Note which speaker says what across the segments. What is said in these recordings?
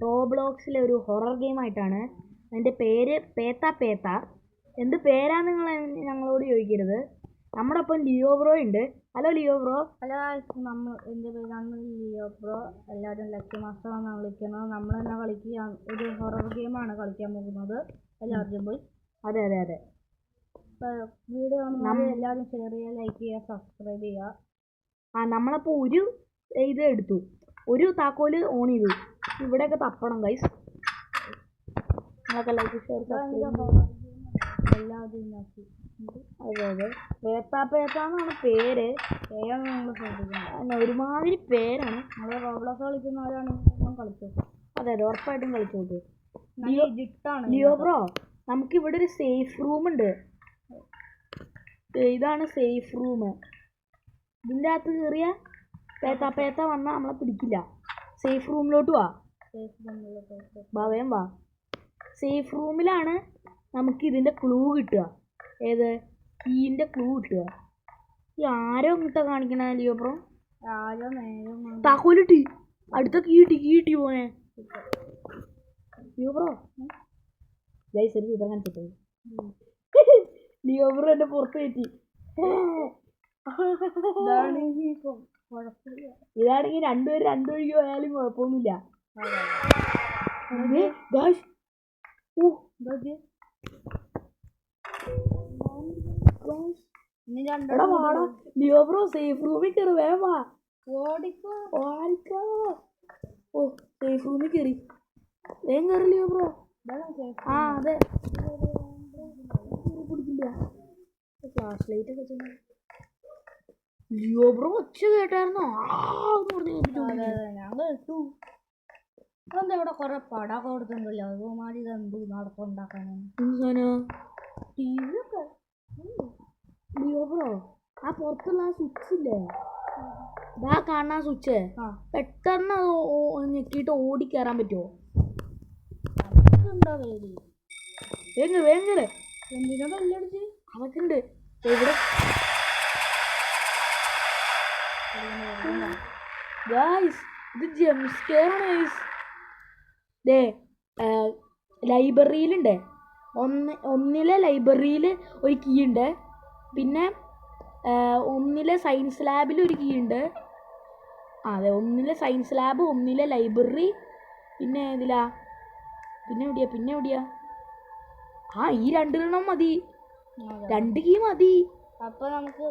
Speaker 1: റോബ്ലോക്സിലെ ഒരു horror game ആയിട്ടാണ്. അതിൻ്റെ പേര് പേത്ത പേത്ത. എന്ത് പേരാന്ന് നിങ്ങൾ ഞങ്ങളോട് ചോദിക്കരുത്. നമ്മുടെ ഒപ്പം ലിയോ ബ്രോ ഉണ്ട്. Hello Leo bro.
Speaker 2: ഹലോ, എൻ്റെ പേരാണ് ലിയോ ബ്രോ. എല്ലാവരും ലക്കി മാസ്റ്ററാണ് വിളിക്കുന്നത്. നമ്മൾ തന്നെ കളിക്കുക ഒരു ഹൊറർ ഗെയിമാണ് കളിക്കാൻ പോകുന്നത്. എല്ലാവരും പോയി
Speaker 1: അതെ അതെ അതെ
Speaker 2: വീഡിയോ കാണുമ്പോൾ എല്ലാവരും ഷെയർ ചെയ്യുക, ലൈക്ക് ചെയ്യുക, സബ്സ്ക്രൈബ് ചെയ്യുക.
Speaker 1: നമ്മളപ്പോൾ ഒരു ഇത് എടുത്തു, ഒരു താക്കോല് ഓൺ ചെയ്തു. ഇവിടെയൊക്കെ തപ്പണം ഗൈസ്. നിങ്ങളൊക്കെ ലൈക്ക് ഷെയർ
Speaker 2: എല്ലാവരും നോക്കി.
Speaker 1: അതെ അതെ പേത്താന്നാണ് പേര്.
Speaker 2: പേരാണ് നമ്മൾ ശ്രദ്ധിക്കുന്നത്.
Speaker 1: ഒരുമാതിരി പേരാണ്.
Speaker 2: നമ്മൾ റോബ്ലോക്സ് കളിക്കുന്നവരാണ് കളിച്ചത്.
Speaker 1: അതെ അതെ ഉറപ്പായിട്ടും കളിച്ചോട്ട്.
Speaker 2: ലിയോ
Speaker 1: ബ്രോ, നമുക്കിവിടെ ഒരു സേഫ് റൂം ഉണ്ട്. ഇതാണ് സേഫ് റൂം. ഇതിൻ്റെ അകത്ത് കയറിയ പേത്ത വന്നാൽ നമ്മളെ പിടിക്കില്ല. സേഫ് റൂമിലോട്ട് വാ, വേഗം വാ. സേഫ് റൂമിലാണ് നമുക്ക് ഇതിൻ്റെ ക്ലൂ കിട്ടുക. ഏത് കീൻ്റെ ക്ലൂ കിട്ടുക. ഈ ആരോ ഇങ്ങോട്ടാ കാണിക്കണ ലിയോ ബ്രോ? താക്കോലിട്ടി അടുത്ത കീ കിട്ടി പോനെ ലിയോ ബ്രോ. ഗൈസ് ഒരു സൂത്രം കാണിച്ചിട്ടേ. ലിയോ ബ്രോ എന്നെ പുറത്ത് കയറ്റി. ഇതാണെങ്കിൽ രണ്ടുപേരും രണ്ടു വഴിക്ക് പോയാലും കുഴപ്പമൊന്നുമില്ല. ലിയോ ബ്രോ സേഫ് റൂമിൽ കയറി, വേഗം വാ. ഓ സേഫ് റൂമിൽ കയറി, വേഗം കയറി ലിയോ ബ്രോ. അതെ പിടിക്കില്ല. ഫ്ലാഷ് ലൈറ്റ് ഒക്കെ വെച്ചു. ലിയോ ബ്രോ ഒച്ച കേട്ടായിരുന്നോ?
Speaker 2: ഞാൻ കേട്ടു. അതെന്താ ഇവിടെ കുറെ പടമൊക്കെ കൊടുത്തിട്ടുണ്ടല്ലോ. അതുമാതിരി ഇതെന്ത് നടക്കുണ്ടാക്കാനാണ്.
Speaker 1: ലിയോ ബ്രോ, ആ പുറത്തുള്ള ആ സ്വിച്ച് ഇല്ലേ, ഇതാ കാണുന്ന സ്വിച്ച് പെട്ടെന്ന് അത് ഞെക്കിയിട്ട് ഓടി കയറാൻ പറ്റുമോ? വേങ്ങ
Speaker 2: എന്തിനാ ബെല്ലടിച്ച്?
Speaker 1: അതൊക്കെ ഉണ്ട് ഇവിടെ. ഗായ്സ് ഇത് ജംസ്കെയറാണ് ഗായ്സ്. ദേ ലൈബ്രറിയിലുണ്ട്. ഒന്നിലെ ലൈബ്രറിയിൽ ഒരു കീ ഉണ്ട്. പിന്നെ ഒന്നിലെ സയൻസ് ലാബിൽ ഒരു കീ ഉണ്ട്. അതെ, ഒന്നിലെ സയൻസ് ലാബ്, ഒന്നിലെ ലൈബ്രറി, പിന്നെ ഏതിലാ, പിന്നെ എവിടെയാ? ഈ രണ്ടെണ്ണം മതി, 2 കീ മതി.
Speaker 2: അപ്പൊ നമുക്ക്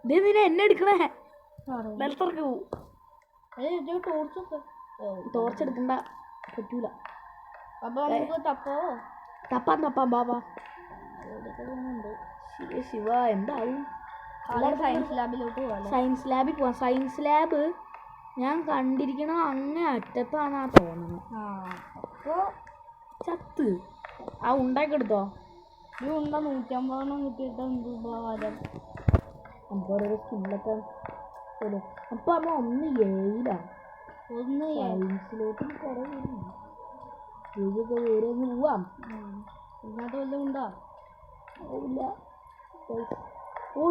Speaker 1: ഇതെന്തിനാ എന്നെ എടുക്കണേ? നിലത്തിറക്കി പോവും. ടോർച്ച് എടുക്കണ്ട, പറ്റൂല.
Speaker 2: അപ്പൊ നമുക്ക്
Speaker 1: തപ്പാൻ ബാബാ. ശിവ എന്താവും? സയൻസ് ലാബിൽ പോവാം. സയൻസ് ലാബ് ഞാൻ കണ്ടിരിക്കണ അങ്ങേ അറ്റത്താണെന്നാ തോന്നണം.
Speaker 2: അപ്പൊ
Speaker 1: ചത്ത് ഉണ്ടാക്കി എടുത്തോ?
Speaker 2: ഈ ഉണ്ട 150 കിട്ടിയിട്ട് എന്ത് ഉപകാരം?
Speaker 1: നമുക്ക് ഓരോ സ്കില്ലൊക്കെ തരും. അപ്പൊ അമ്മ 1 സയൻസിലോട്ട് കുറെ പോവാം.
Speaker 2: ഇതിനകത്ത് വല്ലതും ഉണ്ടോ?
Speaker 1: ഇല്ല.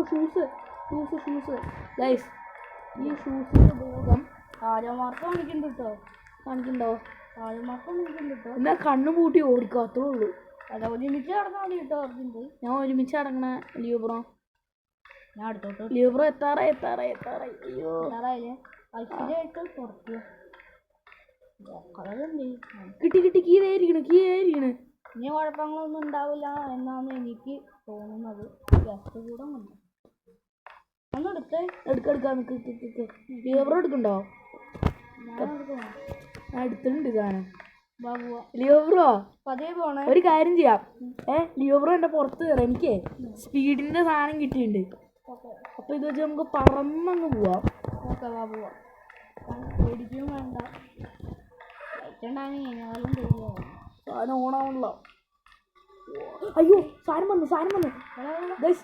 Speaker 1: Shoes guys. ഈ ഷൂസിന്റെ ഉപയോഗം
Speaker 2: ആര്യമാർക്ക് കാണിക്കണ്ടോ?
Speaker 1: എന്നാ കണ്ണു പൂട്ടി ഓടിക്കോ, അത്രേ ഉള്ളൂ.
Speaker 2: ഒരുമിച്ച് നടന്നാൽ മതി കേട്ടോ.
Speaker 1: ഞാൻ ഒരുമിച്ച് നടക്കണ ലിയോ ബ്രോ.
Speaker 2: ഞാൻ അടുത്തോട്ട്.
Speaker 1: ലിയോ ബ്രോ എത്താറായി. അയ്യോ കിട്ടി. കീ ആയിരിക്കണ്.
Speaker 2: ഇനി കുഴപ്പങ്ങളൊന്നും ഉണ്ടാവില്ല എന്നാണ് എനിക്ക് തോന്നുന്നത്. ഗസ്റ്റ് കൂടെ ഒന്ന്
Speaker 1: എടുക്കാം. ലിയോ ബ്രോ എടുക്കണ്ടോ? ഞാൻ എടുത്തിട്ടുണ്ട് സാധനം. ലിയോ ബ്രോ ഒരു കാര്യം ചെയ്യാം. ലിയോ ബ്രോ എന്റെ പുറത്ത് കയറാം. എനിക്ക് സ്പീഡിന്റെ സാധനം കിട്ടിയിട്ടുണ്ട്. അപ്പൊ ഇത് വെച്ച് നമുക്ക് പറന്നങ്ങ് പോവാം.
Speaker 2: പേടിക്കും വേണ്ട.
Speaker 1: സാധനം ഓണാവണല്ലോ. അയ്യോ സാധനം വന്നു. ഗൈസ്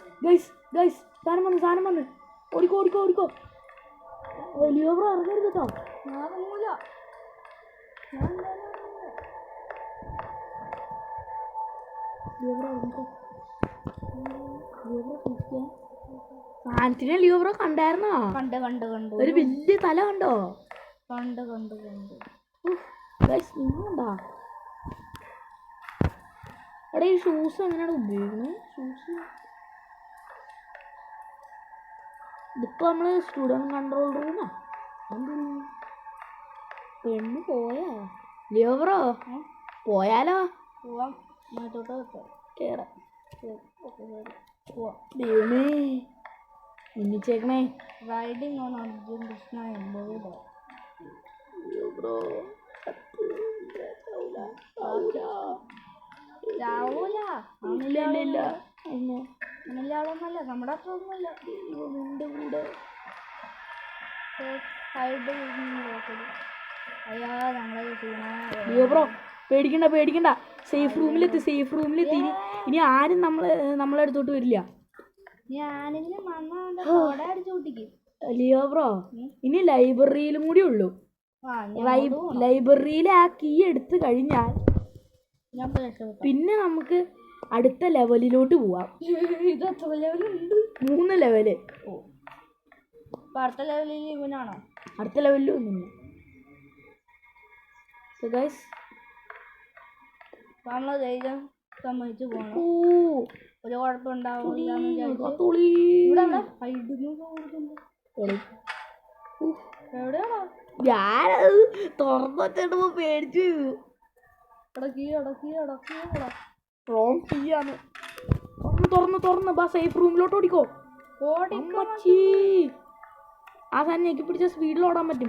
Speaker 1: സാധനം വന്നു. ഓടിക്കോ. ലിയോ ബ്രോ ഇറങ്ങരുത് കേട്ടോ. സാധനത്തിനെ ലിയോ ബ്രോ കണ്ടായിരുന്നോ?
Speaker 2: കണ്ടു.
Speaker 1: ഒരു വലിയ തല കണ്ടോ?
Speaker 2: കണ്ടു.
Speaker 1: ഗൈസ് നിങ്ങളുണ്ടാ എടാ ഈ ഷൂസ് എങ്ങനെയാണ് ഉപയോഗിക്കുന്നത് ഷൂസ് ഇതിപ്പോൾ നമ്മൾ സ്റ്റുഡൻറ് കൺട്രോൾ റൂമാ പെണ്ണ് പോയാ ലിയോബ്രോ പോയാലോ
Speaker 2: പോവാം മാറ്റോട്ട്
Speaker 1: കേറാം
Speaker 2: പോവാം
Speaker 1: ദൈവമേ മിന്നിച്ചേക്കണേ
Speaker 2: റൈഡിങ് ഓൺ അർജുൻ കൃഷ്ണ എംബോർഡ്
Speaker 1: ലിയോബ്രോ
Speaker 2: ചാവൂല
Speaker 1: ഇല്ല
Speaker 2: അമില്ലാളൊന്നല്ല നമ്മുടെ അത്ര ഒന്നുമല്ല
Speaker 1: ഇവന്റെ കൂടെ
Speaker 2: അയ്യാ ഞങ്ങളെ
Speaker 1: ലിയോബ്രോ പേടിക്കണ്ട സേഫ് റൂമിലെത്തി ഇനി ആരും നമ്മളെ അടുത്തോട്ട് വരില്ല
Speaker 2: ഞാനിങ്ങനെ മണ്ണ അടിച്ചു പൊട്ടിക്കും
Speaker 1: ലിയോബ്രോ ഇനി ലൈബ്രറിയിലും കൂടി ഉള്ളൂ ലൈബ്രറിയിലെ ആ കീ എടുത്ത് കഴിഞ്ഞാൽ പിന്നെ നമുക്ക് അടുത്ത ലെവലിലോട്ട് പോവാം
Speaker 2: ഇത് എത്ര ലെവലുണ്ട്
Speaker 1: 3 ലെവല്
Speaker 2: അടുത്ത ലെവലിൽ ഇവനാണോ
Speaker 1: അടുത്ത ലെവലിൽ ഒന്നുമില്ല
Speaker 2: നമ്മള് ധൈര്യം സമ്മതിച്ചു പോകണം ഒരു കുഴപ്പമുണ്ടാവില്ല എവിടെയാണോ
Speaker 1: ഞാനത് തുറന്നിട്ടുമ്പോ പേടിച്ചു തുറന്ന് ബാ സേഫ് റൂമിലോട്ട് ഓടിക്കോ ആ സാധനം ഞെക്കി പിടിച്ച സ്പീഡിൽ ഓടാൻ പറ്റും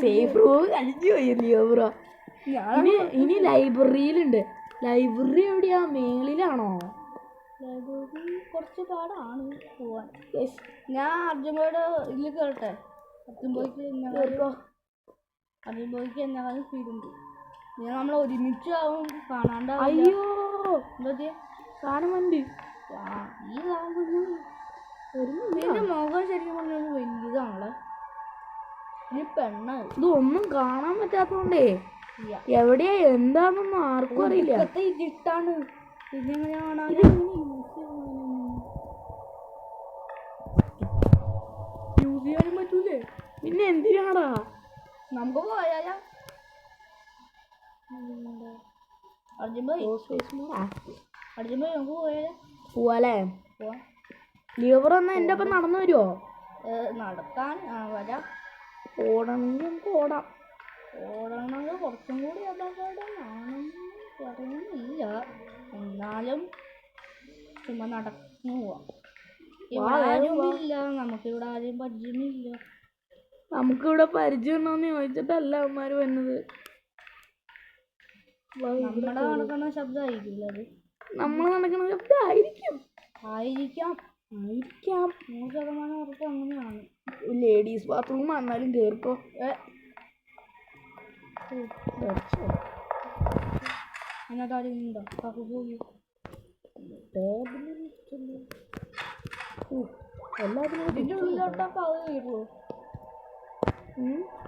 Speaker 1: സേഫ് റൂം കഴിഞ്ഞു പോയില്ലയോ ബ്രോ ഇനി ലൈബ്രറിയിലുണ്ട് ലൈബ്രറി എവിടെയാ മേളിലാണോ
Speaker 2: ലൈബ്രറി കുറച്ച് പാടാണ് പോവാൻ ഞാൻ അർജുനോട് ഇതിൽ കേട്ടെ അർജുൻബോയ്ക്ക് എന്നെക്കാളും സ്പീഡുണ്ട് ഞാൻ നമ്മൾ ഒരുമിച്ചാവും കാണാണ്ട്
Speaker 1: അയ്യോ
Speaker 2: എന്താ
Speaker 1: കാണുന്നുണ്ട്
Speaker 2: ഈ കാണുന്ന മുഖം ശരിക്കും പറഞ്ഞാൽ വലിയതാണല്ലേ ഈ പെണ്ണ്
Speaker 1: ഇതൊന്നും കാണാൻ പറ്റാത്തോണ്ടേ എവിടെയാ എന്താന്നൊന്നും ആർക്കും അറിയില്ല
Speaker 2: ഇതിട്ടാണ് പിന്നെങ്ങനെയാ കാണാൻ
Speaker 1: യൂസ് ചെയ്യാനും പറ്റൂലേ പിന്നെ എന്തിനാടാ
Speaker 2: നമുക്ക് പോയാലോ അർജുൻ ഭായി നമുക്ക് പോയാലോ
Speaker 1: പോവാലേ ലിയോബ്രോ എന്നാ എൻ്റെ ഒപ്പം നടന്നു വരുമോ
Speaker 2: നടക്കാൻ വരാം
Speaker 1: ഓടണമെങ്കിൽ നമുക്ക്
Speaker 2: ഓടണമെങ്കിൽ കുറച്ചും കൂടി അപകടമാണെന്ന് പറയുന്നില്ല എന്നാലും ചുമ്മാ നടന്നു പോവാം ഇവിടെ ആരുമില്ല നമുക്കിവിടെ ആരും പരിചയമില്ല
Speaker 1: നമുക്കിവിടെ പരിചയം ഉണ്ടോന്ന് ചോദിച്ചിട്ടല്ല അവന്മാര് വന്നത്
Speaker 2: നമ്മുടെ നടക്കുന്ന ശബ്ദമായിരിക്കില്ല അത്
Speaker 1: നമ്മൾ നടക്കുന്ന ശബ്ദം ആയിരിക്കാം
Speaker 2: 100% ഉറപ്പ് അങ്ങനെയാണ്
Speaker 1: ലേഡീസ് ബാത്റൂം വന്നാലും കേറിക്കോ
Speaker 2: അതിനകത്ത് ആരെങ്കിലും കാക്കു പോയി
Speaker 1: എല്ലാത്തിനും
Speaker 2: ഇതിൻ്റെ ഉള്ളിലോട്ടൊക്കെ അത് കയറുമോ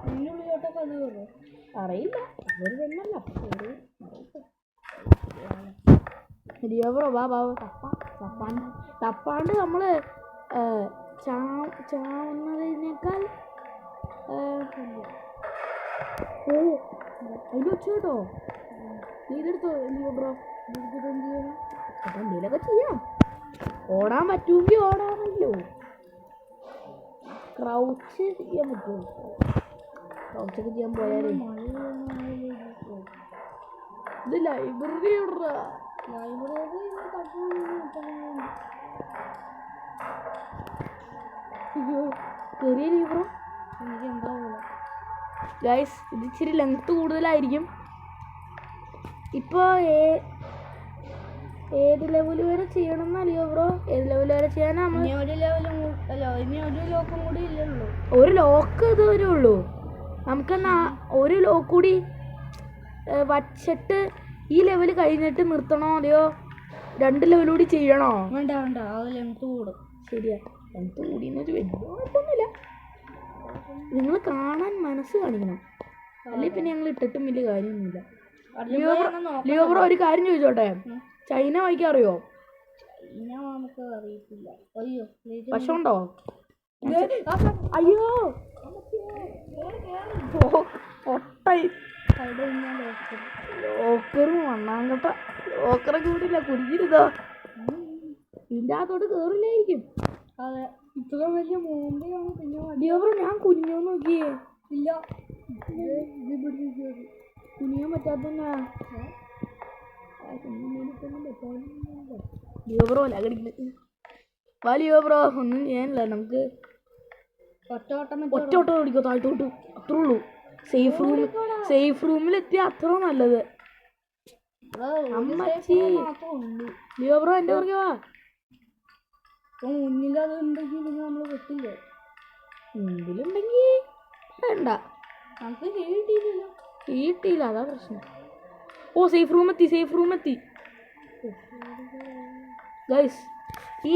Speaker 2: ഇതിൻ്റെ ഉള്ളിലോട്ടൊക്കെ അത് കയറുമോ
Speaker 1: അറിയില്ല ഒരു പെണ്ണല്ല ലിയോബ്രോ തപ്പാണ്ട് നമ്മള് ചാവുന്നതിനേക്കാൾ അതിൽ വെച്ചു കേട്ടോ നീ ഇതെടുത്തോ ലിയോബ്രോ എന്തെങ്കിലുമൊക്കെ ചെയ്യാം ഓടാൻ പറ്റുമെങ്കിൽ ഓടാമല്ലോ ക്രൗച്ച് ചെയ്യാൻ പറ്റുമോ ക്രൗച്ചൊക്കെ ചെയ്യാൻ പോയാലേ ഇത് ലൈബ്രറി ചെറിയ ലിയോബ്രോ
Speaker 2: എനിക്ക് എന്താ
Speaker 1: ഗൈസ് ഇത് ഇച്ചിരി ലെങ്ത് കൂടുതലായിരിക്കും ഇപ്പോൾ ഏത് ലെവൽ വരെ ചെയ്യണം എന്നറിയോ ബ്രോ ഏത് ലെവൽ വരെ ചെയ്യാനാ
Speaker 2: ഇനി ഒരു ലോക്കും കൂടി ഇല്ലല്ലോ
Speaker 1: ഒരു ലോക്ക് ഇതുവരെ ഉള്ളൂ നമുക്കെന്നാ ഒരു ലോക്ക് കൂടി വച്ചിട്ട് ഈ ലെവൽ കഴിഞ്ഞിട്ട് നിർത്തണോ അതെയോ 2 ലെവൽ കൂടി ചെയ്യണോ
Speaker 2: വേണ്ട അത് ലെങ്ത് കൂടും
Speaker 1: ശരിയാ ലെങ്ത് കൂടിയെന്നൊരു വലിയ കുഴപ്പമൊന്നുമില്ല നിങ്ങൾ കാണാൻ മനസ്സ് കാണിക്കണം അല്ലെങ്കിൽ പിന്നെ ഞങ്ങൾ ഇട്ടിട്ടും വലിയ കാര്യമൊന്നുമില്ല ലിയോബ്രോ ഒരു കാര്യം ചോദിച്ചോട്ടെ ചൈന വായിക്കാൻ അറിയോ
Speaker 2: നമുക്ക് അറിയത്തില്ല അയ്യോ
Speaker 1: വശമുണ്ടോ അയ്യോ ഒട്ടായി ലോക്കറും മണ്ണാങ്കട്ട ലോക്കറൊക്കെ വിടില്ല കുരുങ്ങിരുതോ ഇതിൻ്റെ അകത്തോട്ട് കേറില്ലായിരിക്കും.
Speaker 2: അതെ ഇത്ര വലിയ മോന്തയാണ്. പിന്നെ
Speaker 1: ഡിയോബ്രോ ഞാൻ കുനിഞ്ഞോ നോക്കിയേ
Speaker 2: ഇല്ല
Speaker 1: കുനിയാൻ പറ്റാത്തന്നാ ഡിയോബ്രോ ലകടിക്കുന്നത് വാ ഡിയോബ്രോ ഒന്നും ചെയ്യാനില്ല നമുക്ക് ഒറ്റ ഓട്ടം ഓടിക്കോ താഴ്ത്തോട്ട് അത്രേ ഉള്ളൂ. സേഫ് റൂമിലെത്തിയ അത്ര നല്ലത്. അമ്മച്ചി ഡിയോബ്രോ എൻ്റെ പുറകെ വാ.
Speaker 2: മുന്നിൽ അത് ഉണ്ടെങ്കിൽ നമ്മള് വെട്ടില്ലേ?
Speaker 1: മുമ്പിലുണ്ടെങ്കിൽ വേണ്ട
Speaker 2: നമുക്ക് കിട്ടിയില്ലല്ലോ.
Speaker 1: കിട്ടിയില്ല അതാ പ്രശ്നം. ഓ സേഫ് റൂം എത്തി ഗൈസ്. ഈ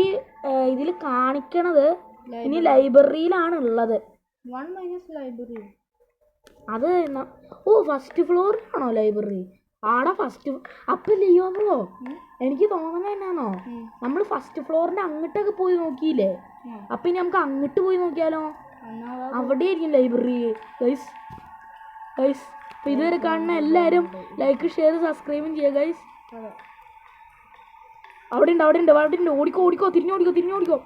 Speaker 1: ഇതിൽ കാണിക്കണത് ഇനി ലൈബ്രറിയിലാണ് ഉള്ളത്.
Speaker 2: 1 - ലൈബ്രറി
Speaker 1: അത് ഓ ഫസ്റ്റ് ഫ്ലോറിലാണോ ലൈബ്രറി? ആടാ ഫസ്റ്റ്. അപ്പം ലിയോബ്രോ എനിക്ക് തോന്നുന്നത് എന്നാന്നോ നമ്മൾ ഫസ്റ്റ് ഫ്ലോറിന്റെ അങ്ങോട്ടൊക്കെ പോയി നോക്കിയില്ലേ? അപ്പൊ ഇനി നമുക്ക് അങ്ങോട്ട് പോയി നോക്കിയാലോ? അവിടെ ആയിരിക്കും ലൈബ്രറി. ഗൈസ് അപ്പൊ ഇതുവരെ കാണുന്ന എല്ലാവരും ലൈക്ക് ഷെയർ സബ്സ്ക്രൈബും ചെയ്യുക ഗൈസ്. അവിടെ ഉണ്ട് ഓടിക്കോ തിരിഞ്ഞോടിക്കോ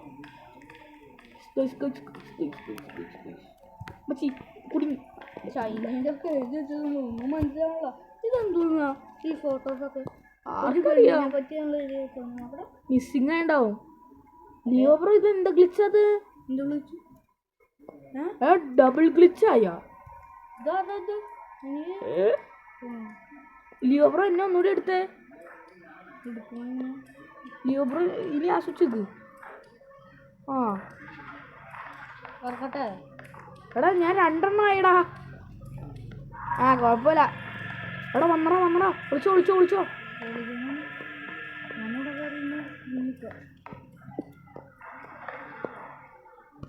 Speaker 1: മച്ചി കുടുങ്ങി.
Speaker 2: ചൈനയിലൊക്കെ എഴുതി വെച്ചതൊന്നും ഒന്നും മനസ്സിലാവില്ല. ഇതെന്തോന്നാ ഈ ഫോട്ടോസൊക്കെ
Speaker 1: മിസ്സിങ് ആയിണ്ടാവും. ലിയോബ്രോ ഇത് എന്താ ഗ്ലിച്ച്? അത് ഡബിൾ ഗ്ലിച്ച് ആയാ? ലിയോബ്രോ എന്നെ ഒന്നുകൂടി എടുത്തേ. ലിയോബ്രോ ഇനി ആ സ്വിച്ച് ആ എടാ ഞാൻ 2 എണ്ണം ആയിടാ. ആ കുഴപ്പമില്ല. എടാ വന്നടാ വിളിച്ചോ.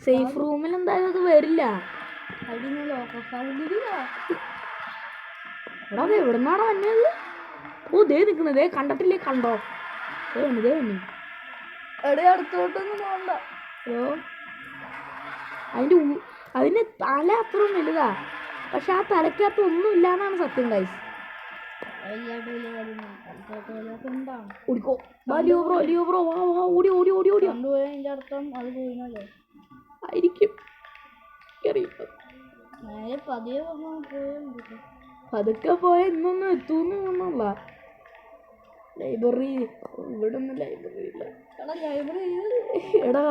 Speaker 1: സേഫ് റൂമിൽ എന്തായാലും അത് വരില്ല. എടാ അത് എവിടുന്നാടാ വന്നത്? ഓ ദേ നിൽക്കുന്നത്. കണ്ടിട്ടില്ലേ? കണ്ടോ? ദേ വന്നു.
Speaker 2: അടുത്തോട്ടൊന്നും പോകണ്ട.
Speaker 1: അതിന് തല അത്രയും വലുതാ. പക്ഷെ ആ തലക്കകത്ത് ഒന്നും ഇല്ലാന്നാണ് സത്യം ഗൈസ്. ഓടിക്കോ ലിയോബ്രോ വാ ഓടി
Speaker 2: അർത്ഥം അത് പോയില്ലേ
Speaker 1: ആയിരിക്കും. പതുക്കെ പോയ ഇന്നൊന്നും എത്തൂന്നുള്ള ലൈബ്രറി. ഇവിടെ ഒന്നും ലൈബ്രറി ഇല്ല. എടാ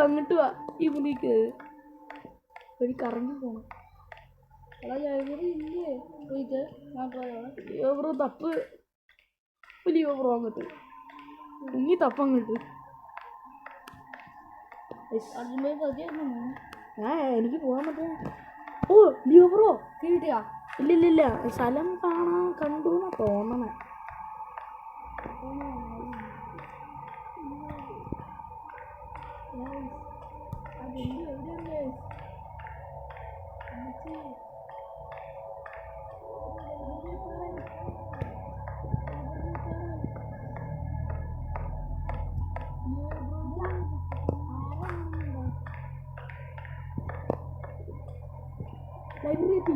Speaker 1: അങ്ങോട്ട് വാ. ഈ മുന്നിക്ക് എനിക്ക് ഇറങ്ങി പോണം. ലിയോബ്രോ തപ്പ്. ലിയോബ്രോ അങ്ങോട്ട് കുഞ്ഞി തപ്പങ്ങോട്ട്. എനിക്ക് പോകാൻ പറ്റും. ഓ ലിയോബ്രോ
Speaker 2: കിട്ടിയാ?
Speaker 1: ഇല്ല സ്ഥലം കണ്ടു എന്നാ തോന്നണേ. ലൈബ്രറി എത്തി.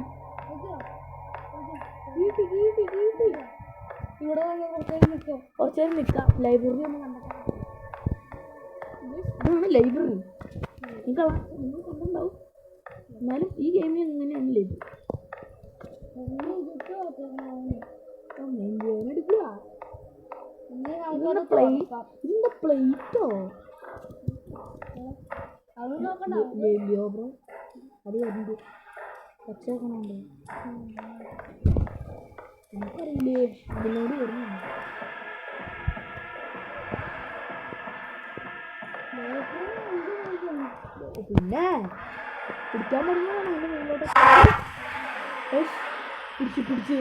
Speaker 2: ഇവിടെ
Speaker 1: കുറച്ചേരം നിൽക്കാം. ലൈബ്രറി ഒന്ന് കണ്ടിട്ടാണ്. ഇതാണ് ലൈബ്രറി. നിങ്ങൾ കണ്ടിട്ടുണ്ടാവും. എന്നാലും ഈ ഗെയിമിൽ എങ്ങനെയാണ് ലൈബ്രറി എടുക്കുക? ഇതിന്റെ പ്ലേറ്റോ? ലിയോബ്രോ അത് വരുന്നുണ്ട്. പച്ചക്കണുണ്ട്. എനിക്കറിയില്ലേ അതിനോട് വരുന്നുണ്ട്. പിന്നെ പിടിക്കാൻ തുടങ്ങിയതാണ് അതിന്റെ മുകളിലോട്ട് പിടിച്ച്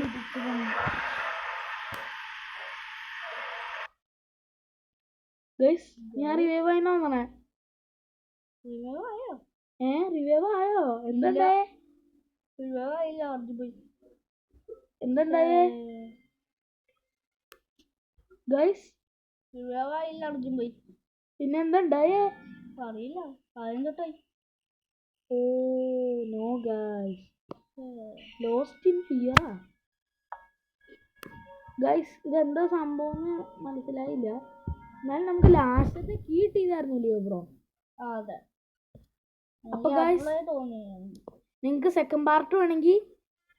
Speaker 1: ഗൈസ്. ഞാൻ റിവൈവ് ആയിന്നാ തോന്നണേ. റിവൈവ് ആയോ? എന്തുണ്ടായേ? ഗൈസ് പിന്നെ എന്തുണ്ടായേ?
Speaker 2: അറിയില്ല. ആദ്യം തൊട്ടായി
Speaker 1: oh no guys, lost in ഫിയറാ ഗൈസ്. ഇതെന്തോ സംഭവം മനസ്സിലായില്ല. എന്നാലും നമുക്ക് ലാസ്റ്റത്തെ കീ കിട്ടിയതായിരുന്നില്ലയോ ബ്രോ?
Speaker 2: അതെ.
Speaker 1: അപ്പൊ ഗൈസ്
Speaker 2: തോന്നി
Speaker 1: നിങ്ങൾക്ക് സെക്കൻഡ് പാർട്ട് വേണമെങ്കിൽ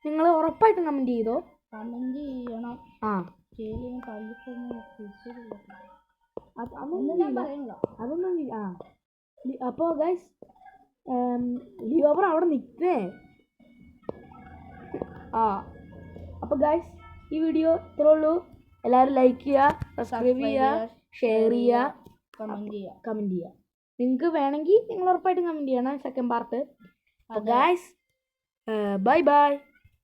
Speaker 1: നിങ്ങൾ ഉറപ്പായിട്ടും കമന്റ് ചെയ്തോ.
Speaker 2: കമന്റ് ചെയ്യണം.
Speaker 1: ആ അതൊന്നും ആ അപ്പോൾ ഗൈസ് ലിയോ ബ്രോ അവിടെ നിൽക്കേ. ആ അപ്പോൾ ഗൈസ് ഈ വീഡിയോ ഇത്രേ ഉള്ളൂ. എല്ലാവരും ലൈക്ക് ചെയ്യുക, സബ്സ്ക്രൈബ് ചെയ്യുക, ഷെയർ ചെയ്യുക, കമന്റ് ചെയ്യുക. നിങ്ങൾക്ക് വേണമെങ്കിൽ നിങ്ങൾ ഉറപ്പായിട്ടും കമന്റ് ചെയ്യണം സെക്കൻഡ് പാർട്ട്. അപ്പോൾ ഗൈസ് ബൈ ബൈ.